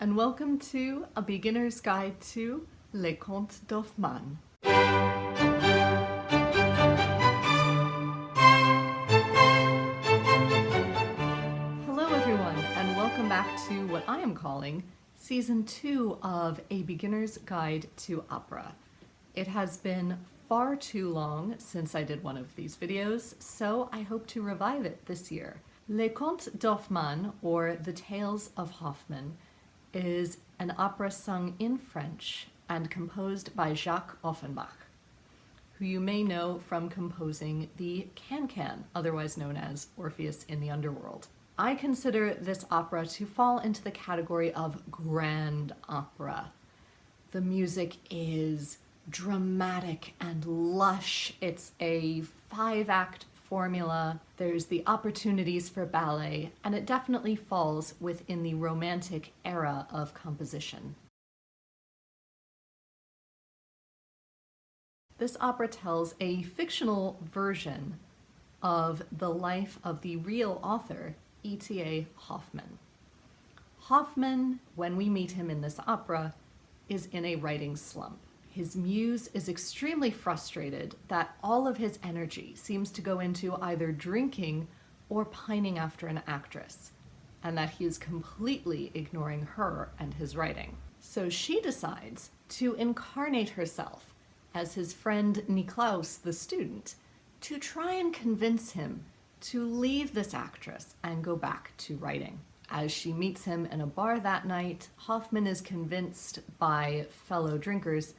and welcome to A Beginner's Guide to Les Contes d'Hoffmann. Hello everyone, and welcome back to what I am calling Season 2 of A Beginner's Guide to Opera. It has been far too long since I did one of these videos, so I hope to revive it this year. Les Contes d'Hoffmann, or The Tales of Hoffmann, is an opera sung in French and composed by Jacques Offenbach, who you may know from composing the Can-Can, otherwise known as Orpheus in the Underworld. I consider this opera to fall into the category of grand opera. The music is dramatic and lush. It's a 5-act formula. There's the opportunities for ballet, and it definitely falls within the Romantic era of composition. This opera tells a fictional version of the life of the real author, E.T.A. Hoffmann. Hoffmann, when we meet him in this opera, is in a writing slump. His muse is extremely frustrated that all of his energy seems to go into either drinking or pining after an actress, and that he is completely ignoring her and his writing. So she decides to incarnate herself as his friend Niklaus, the student, to try and convince him to leave this actress and go back to writing. As she meets him in a bar that night, Hoffmann is convinced by fellow drinkers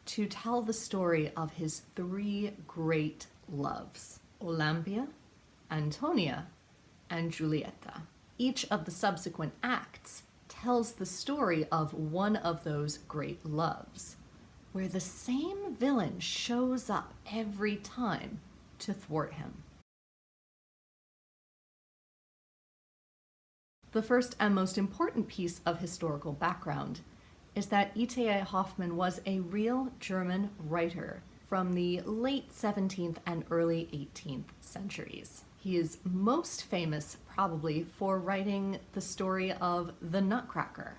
to tell the story of his 3 great loves, Olympia, Antonia, and Giulietta. Each of the subsequent acts tells the story of one of those great loves, where the same villain shows up every time to thwart him. The first and most important piece of historical background is that E.T.A. Hoffmann was a real German writer from the late 17th and early 18th centuries. He is most famous probably for writing the story of The Nutcracker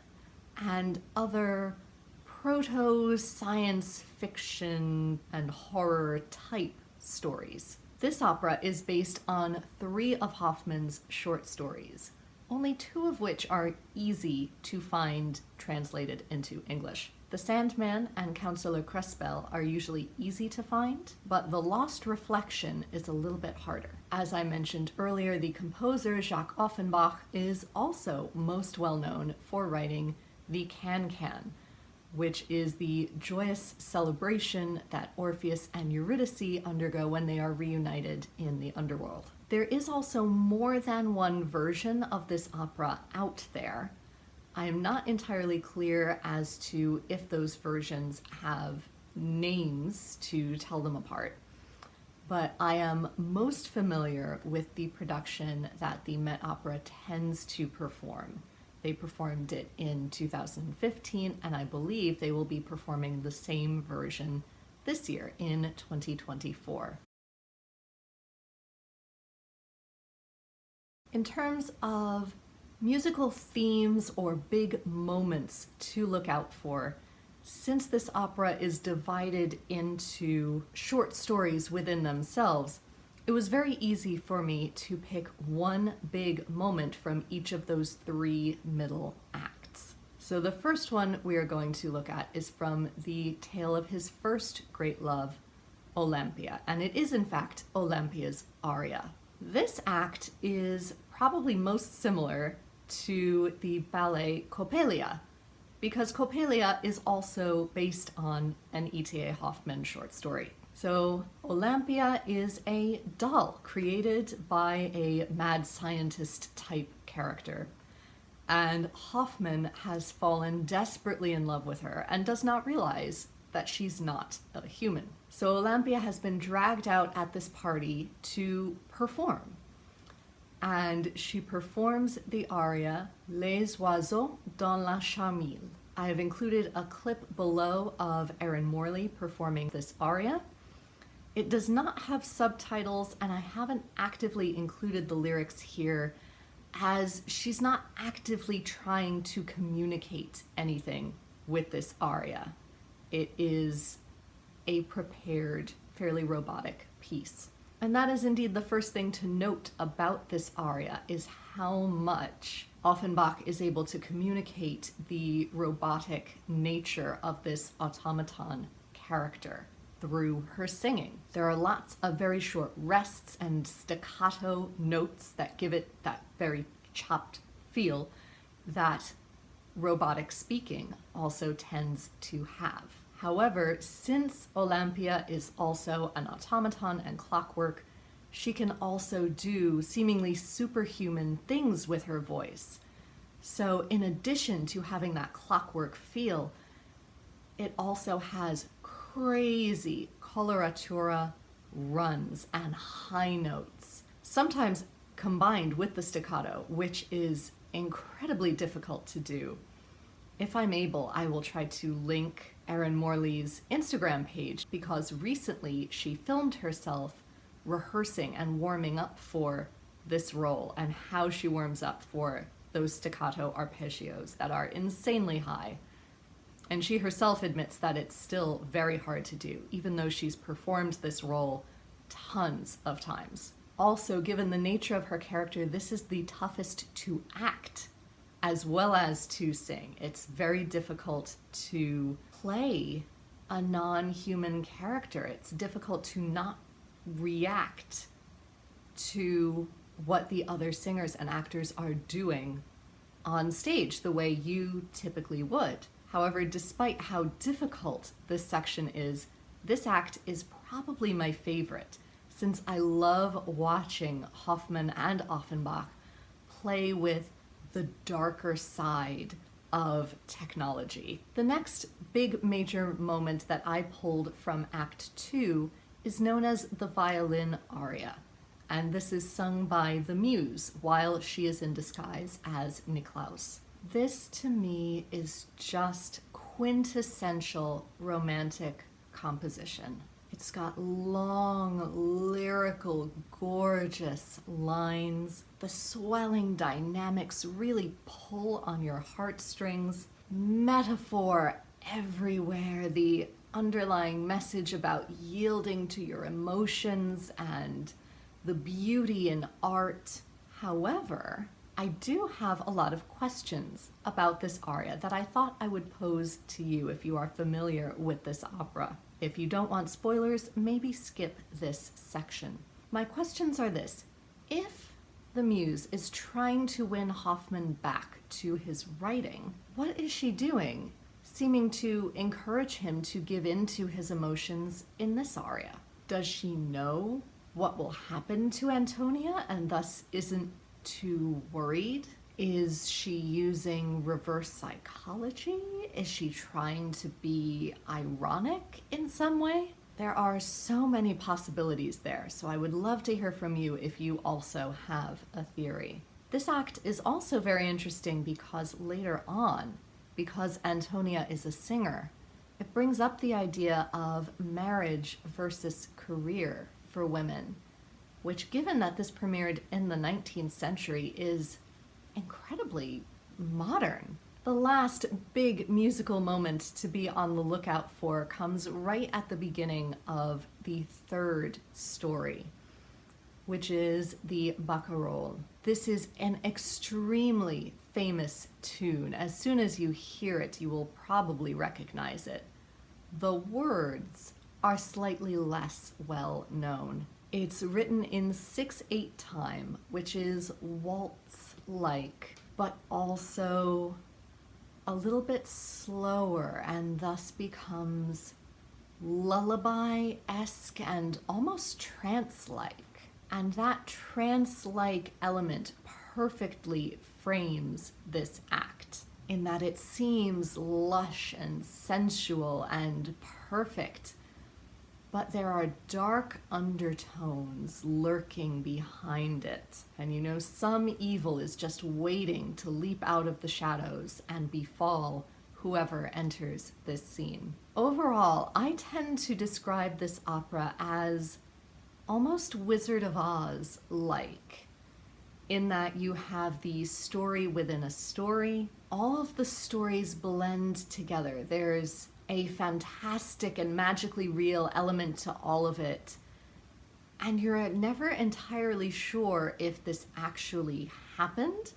and other proto-science fiction and horror type stories. This opera is based on 3 of Hoffmann's short stories, only 2 of which are easy to find translated into English. The Sandman and Counselor Crespel are usually easy to find, but The Lost Reflection is a little bit harder. As I mentioned earlier, the composer Jacques Offenbach is also most well known for writing the Can-Can, which is the joyous celebration that Orpheus and Eurydice undergo when they are reunited in the underworld. There is also more than one version of this opera out there. I am not entirely clear as to if those versions have names to tell them apart, but I am most familiar with the production that the Met Opera tends to perform. They performed it in 2015, and I believe they will be performing the same version this year in 2024. In terms of musical themes or big moments to look out for, since this opera is divided into short stories within themselves, it was very easy for me to pick one big moment from each of those 3 middle acts. So the first one we are going to look at is from the tale of his first great love, Olympia, and it is in fact Olympia's aria. This act is probably most similar to the ballet Coppelia, because Coppelia is also based on an E.T.A. Hoffmann short story. So Olympia is a doll created by a mad scientist type character, and Hoffmann has fallen desperately in love with her and does not realize that she's not a human. So Olympia has been dragged out at this party to perform, and she performs the aria Les Oiseaux dans la Charmille. I have included a clip below of Erin Morley performing this aria. It does not have subtitles, and I haven't actively included the lyrics here as she's not actively trying to communicate anything with this aria. It is a prepared, fairly robotic piece. And that is indeed the first thing to note about this aria, is how much Offenbach is able to communicate the robotic nature of this automaton character through her singing. There are lots of very short rests and staccato notes that give it that very chopped feel that robotic speaking also tends to have. However, since Olympia is also an automaton and clockwork, she can also do seemingly superhuman things with her voice. So in addition to having that clockwork feel, it also has crazy coloratura runs and high notes, sometimes combined with the staccato, which is incredibly difficult to do. If I'm able, I will try to link Erin Morley's Instagram page, because recently she filmed herself rehearsing and warming up for this role, and how she warms up for those staccato arpeggios that are insanely high. And she herself admits that it's still very hard to do, even though she's performed this role tons of times. Also, given the nature of her character, this is the toughest to act as well as to sing. It's very difficult to play a non-human character. It's difficult to not react to what the other singers and actors are doing on stage the way you typically would. However, despite how difficult this section is, this act is probably my favorite, since I love watching Hoffmann and Offenbach play with the darker side of technology. The next big major moment that I pulled from Act 2 is known as the violin aria, and this is sung by the Muse while she is in disguise as Niklaus. This to me is just quintessential romantic composition. It's got long, lyrical, gorgeous lines. The swelling dynamics really pull on your heartstrings. Metaphor everywhere. The underlying message about yielding to your emotions and the beauty in art. However, I do have a lot of questions about this aria that I thought I would pose to you if you are familiar with this opera. If you don't want spoilers, maybe skip this section. My questions are this: if the Muse is trying to win Hoffmann back to his writing, what is she doing, seeming to encourage him to give in to his emotions in this aria? Does she know what will happen to Antonia and thus isn't too worried? Is she using reverse psychology? Is she trying to be ironic in some way? There are so many possibilities there, so I would love to hear from you if you also have a theory. This act is also very interesting because later on, because Antonia is a singer, it brings up the idea of marriage versus career for women, which, given that this premiered in the 19th century, is incredibly modern. The last big musical moment to be on the lookout for comes right at the beginning of the third story, which is the Barcarolle. This is an extremely famous tune. As soon as you hear it, you will probably recognize it. The words are slightly less well known. It's written in 6/8 time, which is waltz-like, but also a little bit slower, and thus becomes lullaby-esque and almost trance-like. And that trance-like element perfectly frames this act, in that it seems lush and sensual and perfect, but there are dark undertones lurking behind it. And you know, some evil is just waiting to leap out of the shadows and befall whoever enters this scene. Overall, I tend to describe this opera as almost Wizard of Oz-like, in that you have the story within a story. All of the stories blend together. There's a fantastic and magically real element to all of it. And you're never entirely sure if this actually happened.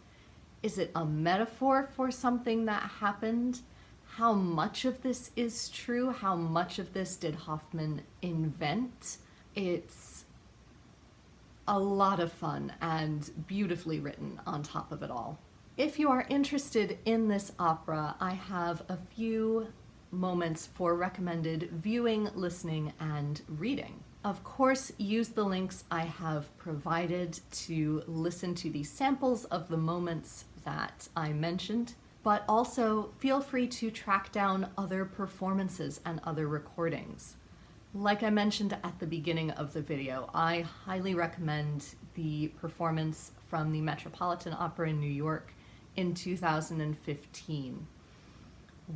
Is it a metaphor for something that happened? How much of this is true? How much of this did Hoffmann invent? It's a lot of fun and beautifully written on top of it all. If you are interested in this opera, I have a few moments for recommended viewing, listening, and reading. Of course, use the links I have provided to listen to the samples of the moments that I mentioned, but also feel free to track down other performances and other recordings. Like I mentioned at the beginning of the video, I highly recommend the performance from the Metropolitan Opera in New York in 2015,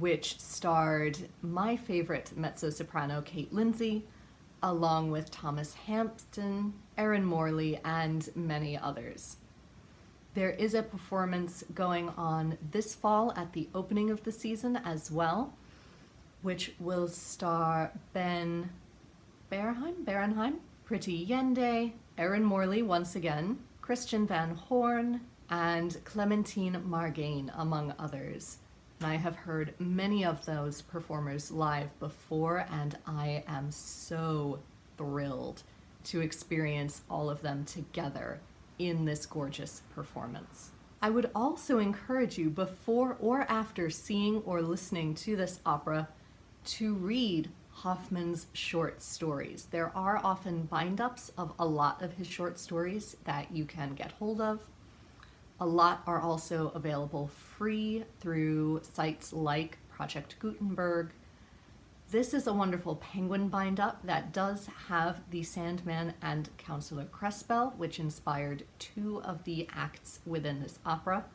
which starred my favorite mezzo-soprano, Kate Lindsay, along with Thomas Hampton, Erin Morley, and many others. There is a performance going on this fall at the opening of the season as well, which will star Ben Berenheim, Priti Yende, Erin Morley once again, Christian Van Horn, and Clementine Margain, among others. And I have heard many of those performers live before, and I am so thrilled to experience all of them together in this gorgeous performance. I would also encourage you, before or after seeing or listening to this opera, to read Hoffmann's short stories. There are often bind-ups of a lot of his short stories that you can get hold of. A lot are also available free through sites like Project Gutenberg. This is a wonderful Penguin bind-up that does have the Sandman and Counselor Crespel, which inspired 2 of the acts within this opera,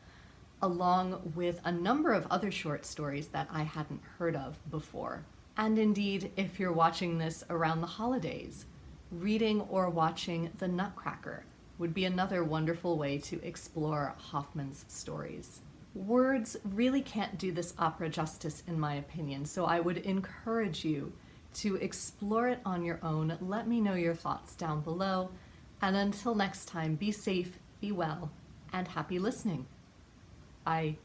along with a number of other short stories that I hadn't heard of before. And indeed, if you're watching this around the holidays, reading or watching The Nutcracker would be another wonderful way to explore Hoffmann's stories. Words really can't do this opera justice, in my opinion, so I would encourage you to explore it on your own. Let me know your thoughts down below, and until next time, be safe, be well, and happy listening. Bye.